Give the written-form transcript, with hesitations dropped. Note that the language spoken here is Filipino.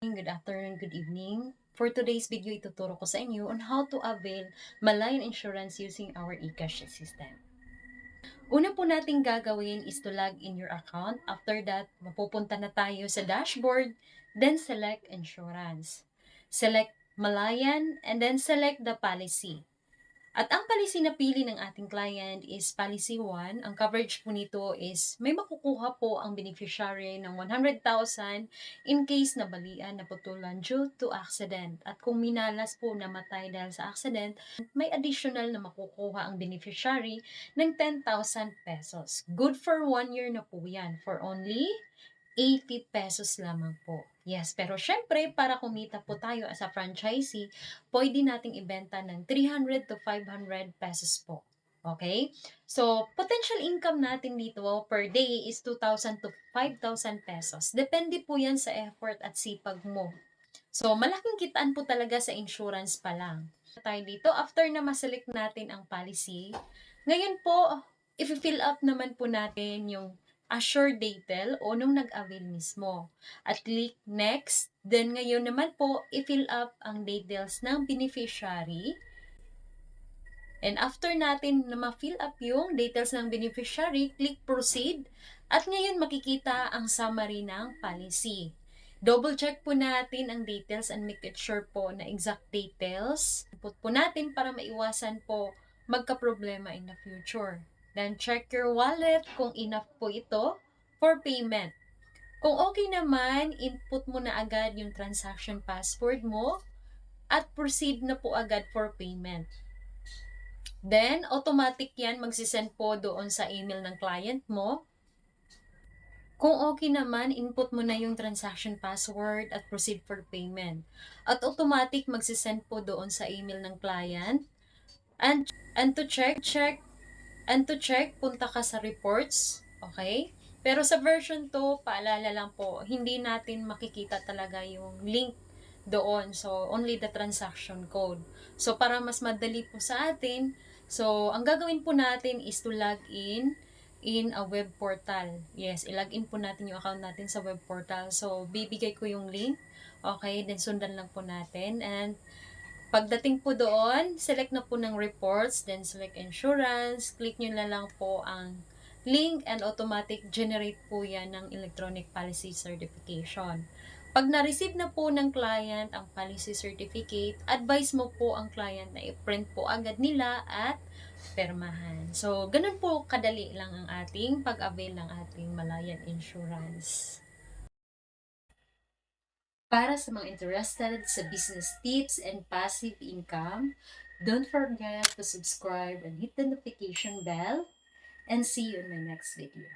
Good afternoon, good evening. For today's video, ituturo ko sa inyo on how to avail Malayan Insurance using our eCash system. Una po nating gagawin is to log in your account. After that, mapupunta na tayo sa dashboard, then select Insurance. Select Malayan, and then select the policy. At ang policy na pili ng ating client is Policy 1. Ang coverage po nito is may makukuha po ang beneficiary ng 100,000 in case na balian, naputulan due to accident. At kung minalas po namatay dahil sa accident, may additional na makukuha ang beneficiary ng 10,000 pesos. Good for 1 year na po yan for only 80 pesos lamang po. Yes, pero syempre, para kumita po tayo as a franchisee, pwede nating ibenta ng 300 to 500 pesos po. Okay? So, potential income natin dito per day is 2,000 to 5,000 pesos. Depende po yan sa effort at sipag mo. So, malaking kitaan po talaga sa insurance pa lang. Tayo dito, after na maselect natin ang policy, ngayon po, if-fill up naman po natin yung assured detail o nung nag-avail mismo. At click next. Then ngayon naman po, i-fill up ang details ng beneficiary. And after natin na ma-fill up yung details ng beneficiary, click proceed. At ngayon makikita ang summary ng policy. Double check po natin ang details and make it sure po na exact details. Input po natin para maiwasan po magka-problema in the future. Then, check your wallet kung enough po ito for payment. Kung okay naman, input mo na agad yung transaction password mo at proceed na po agad for payment. Then, automatic yan magsisend po doon sa email ng client mo. Kung okay naman, input mo na yung transaction password at proceed for payment. At automatic magsisend po doon sa email ng client. And to check, punta ka sa reports, okay? Pero sa version 2, paalala lang po, hindi natin makikita talaga yung link doon. So, only the transaction code. So, para mas madali po sa atin, so, ang gagawin po natin is to log in a web portal. Yes, ilagin po natin yung account natin sa web portal. So, bibigay ko yung link. Okay, then sundan lang po natin. And, pagdating po doon, select na po ng reports, then select insurance, click nyo na lang po ang link and automatic generate po yan ng electronic policy certification. Pag na-receive na po ng client ang policy certificate, advise mo po ang client na i-print po agad nila at permahan. So, ganun po kadali lang ang ating pag-avail ng ating Malayan Insurance. Para sa mga interested sa business tips and passive income, don't forget to subscribe and hit the notification bell, and see you in my next video.